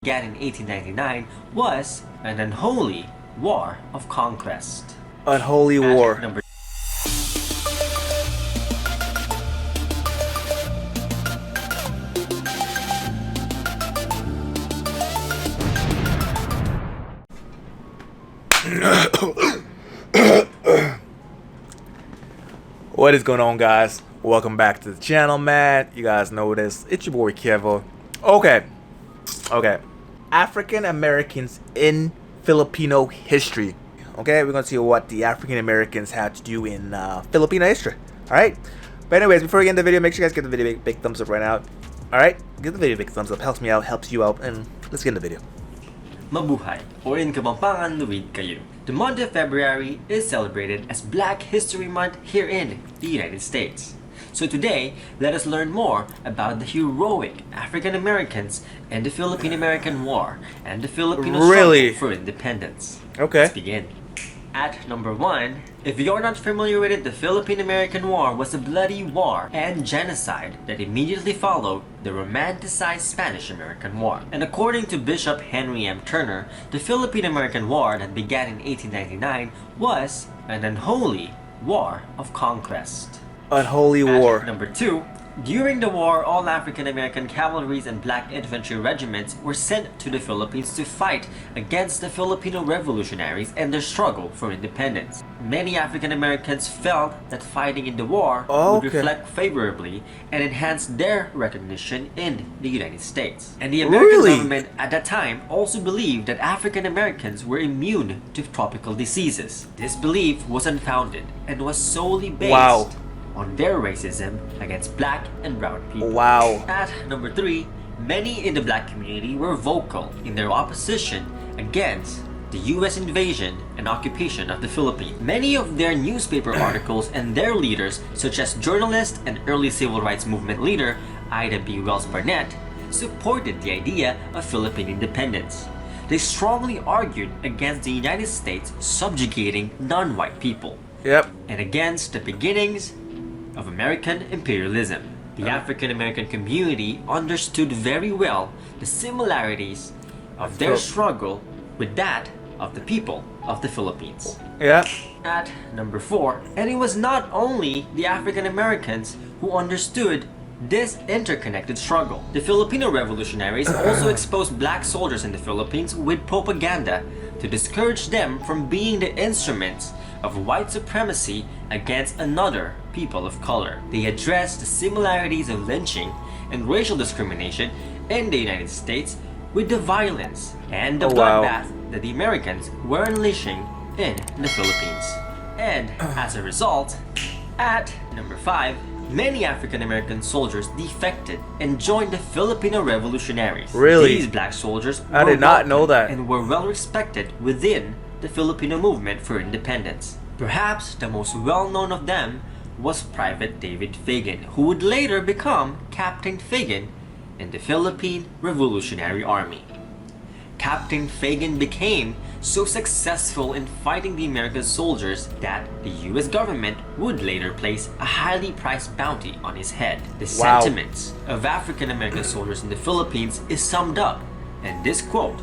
began in 1899 was an unholy war of conquest. Unholy war. Number What is going on, guys? Welcome back to the channel, man. You guys know this. It's your boy Kevo. Okay. African Americans in Filipino history. Okay, we're gonna see what the African Americans had to do in Filipino history. Alright? But anyways, before we get into the video, make sure you guys give the video a big thumbs up right now. Alright? Give the video a big thumbs up. Helps me out, helps you out, and let's get into the video. Mabuhay, o in Kapampangan Luwid kayo. The month of February is celebrated as Black History Month here in the United States. So today, let us learn more about the heroic African Americans in the Philippine-American War and the Filipino struggle for independence. Okay. Let's begin. At number 1, if you're not familiar with it, the Philippine-American War was a bloody war and genocide that immediately followed the romanticized Spanish-American War. And according to Bishop Henry M. Turner, the Philippine-American War that began in 1899 was an unholy war of conquest. Unholy war. At number 2, during the war, all African-American cavalries and black infantry regiments were sent to the Philippines to fight against the Filipino revolutionaries and their struggle for independence. Many African-Americans felt that fighting in the war would reflect favorably and enhance their recognition in the United States. And the American government at that time also believed that African-Americans were immune to tropical diseases. This belief was unfounded and was solely based on their racism against black and brown people. At number 3, many in the black community were vocal in their opposition against the US invasion and occupation of the Philippines. Many of their newspaper articles and their leaders, such as journalist and early civil rights movement leader Ida B. Wells Barnett, supported the idea of Philippine independence. They strongly argued against the United States subjugating non-white people. And against the beginnings of American imperialism. The African American community understood very well the similarities of their struggle with that of the people of the Philippines. At number 4, and it was not only the African Americans who understood this interconnected struggle. The Filipino revolutionaries also exposed black soldiers in the Philippines with propaganda to discourage them from being the instruments of white supremacy against another people of color. They addressed the similarities of lynching and racial discrimination in the United States with the violence and the bloodbath that the Americans were unleashing in the Philippines. And as a result, at number 5, many African-American soldiers defected and joined the Filipino revolutionaries. These black soldiers I did not know that. And were well respected within the Filipino movement for independence. Perhaps the most well-known of them was Private David Fagan, who would later become Captain Fagan in the Philippine Revolutionary Army. Captain Fagan became so successful in fighting the American soldiers that the US government would later place a highly priced bounty on his head. The sentiments of African American soldiers in the Philippines is summed up in this quote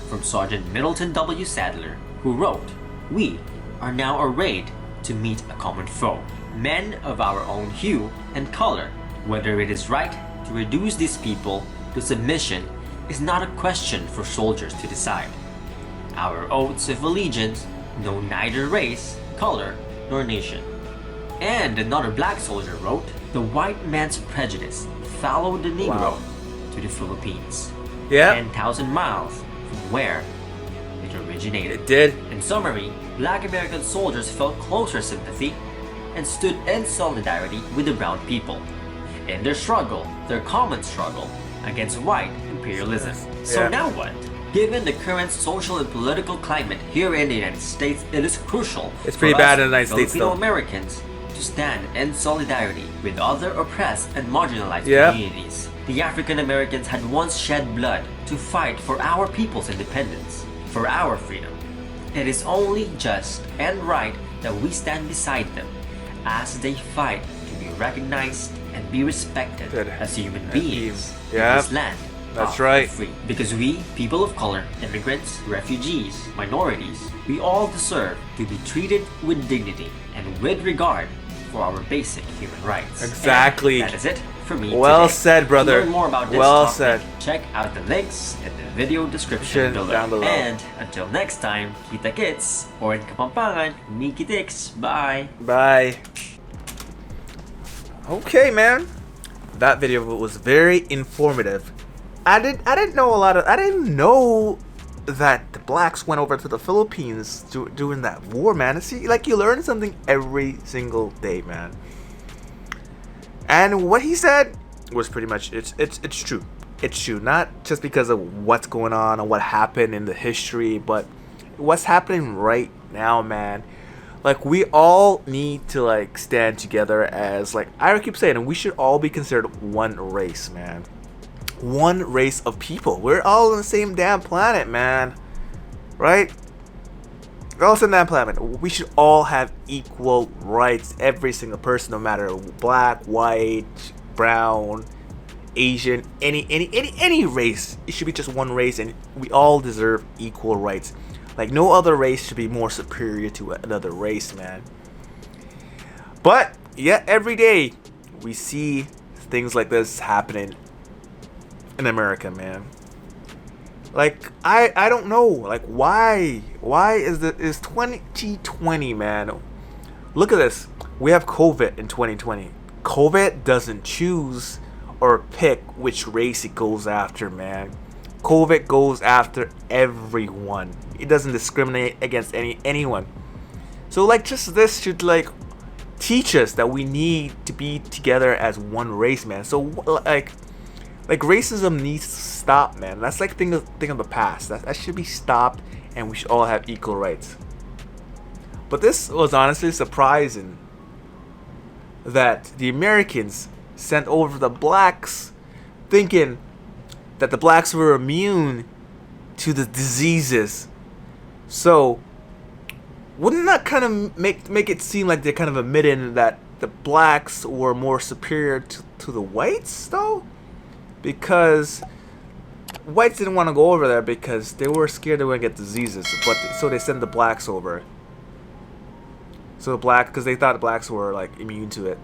from Sergeant Middleton W. Sadler, who wrote, "We are now arrayed to meet a common foe. Men of our own hue and color. Whether it is right to reduce these people to submission is not a question for soldiers to decide. Our oaths of allegiance know neither race, color, nor nation." And another black soldier wrote, "The white man's prejudice followed the Negro to the Philippines, 10,000 miles from where it originated." It did. In summary, black American soldiers felt closer sympathy and stood in solidarity with the brown people in their struggle, their common struggle, against white imperialism. So now what? Given the current social and political climate here in the United States, it is crucial It's pretty bad in the United States, Filipino though. Americans to stand in solidarity with other oppressed and marginalized communities. The African Americans had once shed blood to fight for our people's independence, for our freedom. It is only just and right that we stand beside them as they fight to be recognized and be respected as human beings in this land That's are right. free. Because we, people of color, immigrants, refugees, minorities, we all deserve to be treated with dignity and with regard for our basic human rights. Exactly. And that is it for me Well today. said, brother. To learn more about this Well topic, said. check out the links in the video description below. Down below. And until next time, kita kits, or in Kapampangan, Miki Tix. Bye. Bye. Okay, man. That video was very informative. I didn't know that the blacks went over to the Philippines during that war, man. See, like, you learn something every single day, man. And what he said was pretty much it's true. It's true, not just because of what's going on and what happened in the history, but what's happening right now, man. Like, we all need to, like, stand together as, like, I keep saying, we should all be considered one race, man. One race of people. We're all on the same damn planet, man. Right? We're all on the same damn planet. We should all have equal rights. Every single person, no matter black, white, brown, Asian, any race. It should be just one race, and we all deserve equal rights. Like, no other race should be more superior to another race, man. But yeah, every day we see things like this happening in America, man. Like, I don't know, like, why is 2020, man? Look at this. We have COVID in 2020. COVID doesn't choose or pick which race it goes after, man. COVID goes after everyone. It doesn't discriminate against anyone. So, like, just this should, like, teach us that we need to be together as one race, man. So, like racism needs to stop, man. That's like thing of the past. That should be stopped, and we should all have equal rights. But this was honestly surprising that the Americans sent over the blacks, thinking that the blacks were immune to the diseases. So, wouldn't that kind of make it seem like they're kind of admitting that the blacks were more superior to the whites, though? Because whites didn't want to go over there because they were scared they were going to get diseases. So they sent the blacks over. So because they thought the blacks were, like, immune to it.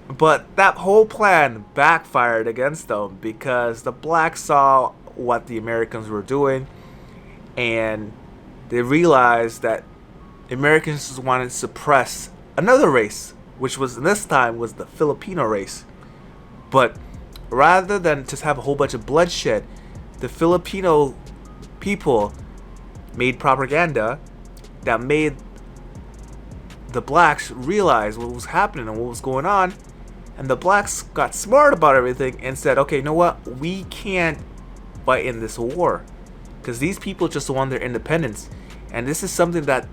But that whole plan backfired against them because the blacks saw what the Americans were doing, and they realized that Americans just wanted to suppress another race, which was, this time, was the Filipino race. But rather than just have a whole bunch of bloodshed, the Filipino people made propaganda that made the blacks realize what was happening and what was going on. And the blacks got smart about everything and said, okay, you know what? We can't fight in this war because these people just want their independence. And this is something that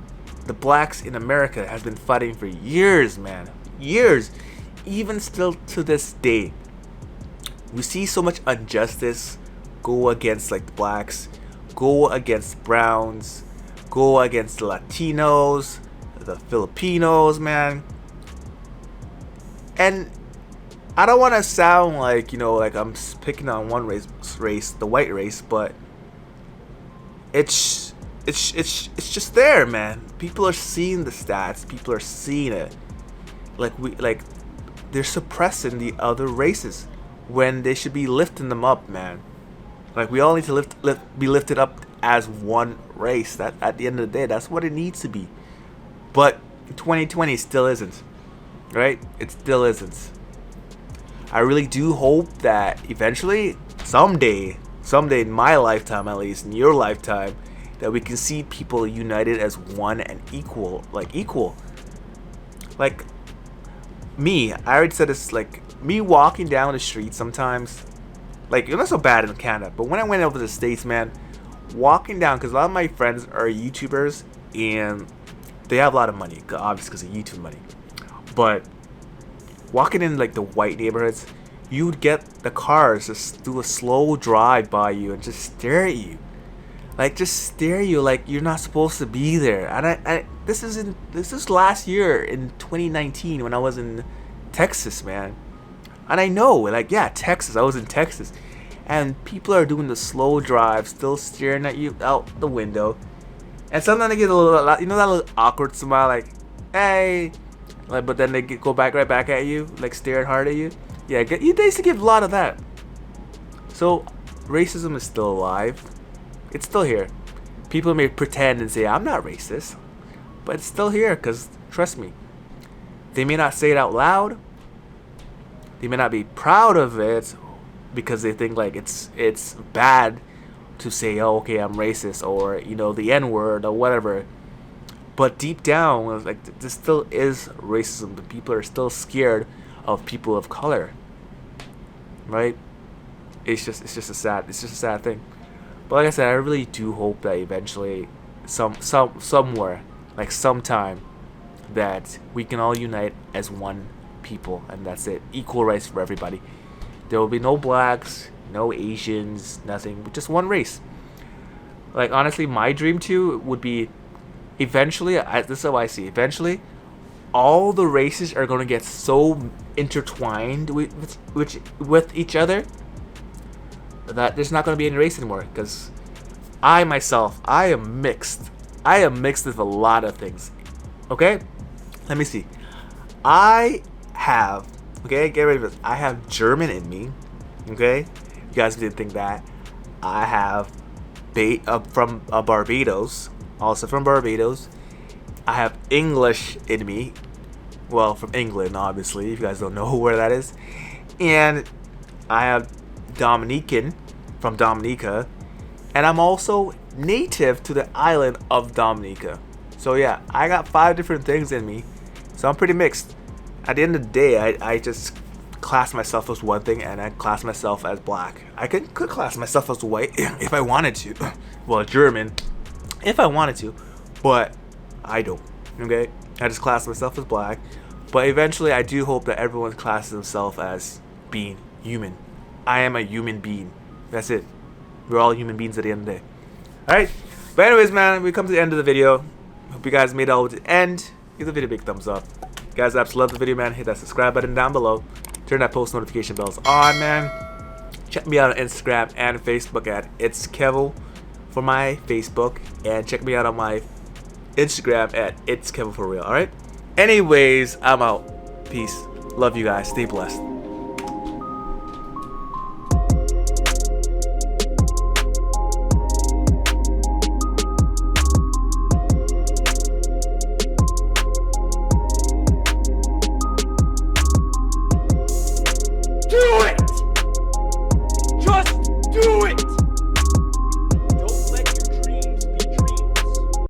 the blacks in America has been fighting for years, man. Years. Even still to this day. We see so much injustice go against, like, the blacks, go against browns, go against the Latinos, the Filipinos, man. And I don't want to sound like, you know, like I'm picking on one race, the white race, but it's just there, man. People are seeing the stats. People are seeing it. Like they're suppressing the other races when they should be lifting them up, man. Like, we all need to be lifted up as one race. That at the end of the day, that's what it needs to be. But 2020 still isn't, right? It still isn't. I really do hope that eventually, someday in my lifetime, at least in your lifetime, that we can see people united as one and equal. Like me, I already said this, like, me walking down the street sometimes, like, it's not so bad in Canada, but when I went over to the States, man, walking down, because a lot of my friends are YouTubers, and they have a lot of money, obviously because of YouTube money, but walking in, like, the white neighborhoods, you would get the cars just do a slow drive by you and just stare at you. Like, just stare at you like you're not supposed to be there. And this is last year in 2019 when I was in Texas, man. And I know, like, yeah, Texas. I was in Texas, and people are doing the slow drive, still staring at you out the window. And sometimes they get a little, you know, that little awkward smile, like, hey, like, but then they go back right back at you, like staring hard at you. Yeah, you basically get a lot of that. So racism is still alive. It's still here. People may pretend and say I'm not racist, but it's still here. Cause trust me, they may not say it out loud. They may not be proud of it because they think like it's bad to say, oh, okay, I'm racist, or, you know, the N-word or whatever. But deep down, like, this still is racism. The people are still scared of people of color, right? It's just a sad thing. But like I said, I really do hope that eventually, somewhere, like sometime, that we can all unite as one people, and that's it. Equal rights for everybody. There will be no blacks, no Asians, nothing, just one race. Like, honestly, my dream too would be eventually, this is how I see, eventually all the races are going to get so intertwined with each other that there's not going to be any race anymore. Because I myself, I am mixed with a lot of things. Okay, let me see. I have, okay, get ready for this. I have German in me. Okay, you guys didn't think that. I have from Barbados, also from Barbados. I have English in me. Well, from England, obviously, if you guys don't know where that is. And I have Dominican from Dominica. And I'm also native to the island of Dominica. So yeah, I got 5 different things in me. So I'm pretty mixed. At the end of the day, I just class myself as one thing, and I class myself as black. I could class myself as white if I wanted to. Well, German, if I wanted to. But I don't. Okay? I just class myself as black. But eventually, I do hope that everyone classes themselves as being human. I am a human being. That's it. We're all human beings at the end of the day. Alright? But anyways, man, we come to the end of the video. Hope you guys made it all to the end. Give the video a big thumbs up. If you guys absolutely love the video, man, hit that subscribe button down below. Turn that post notification bells on, man. Check me out on Instagram and Facebook at It's Kevo for my Facebook. And check me out on my Instagram at It's Kevo for real, alright? Anyways, I'm out. Peace. Love you guys. Stay blessed.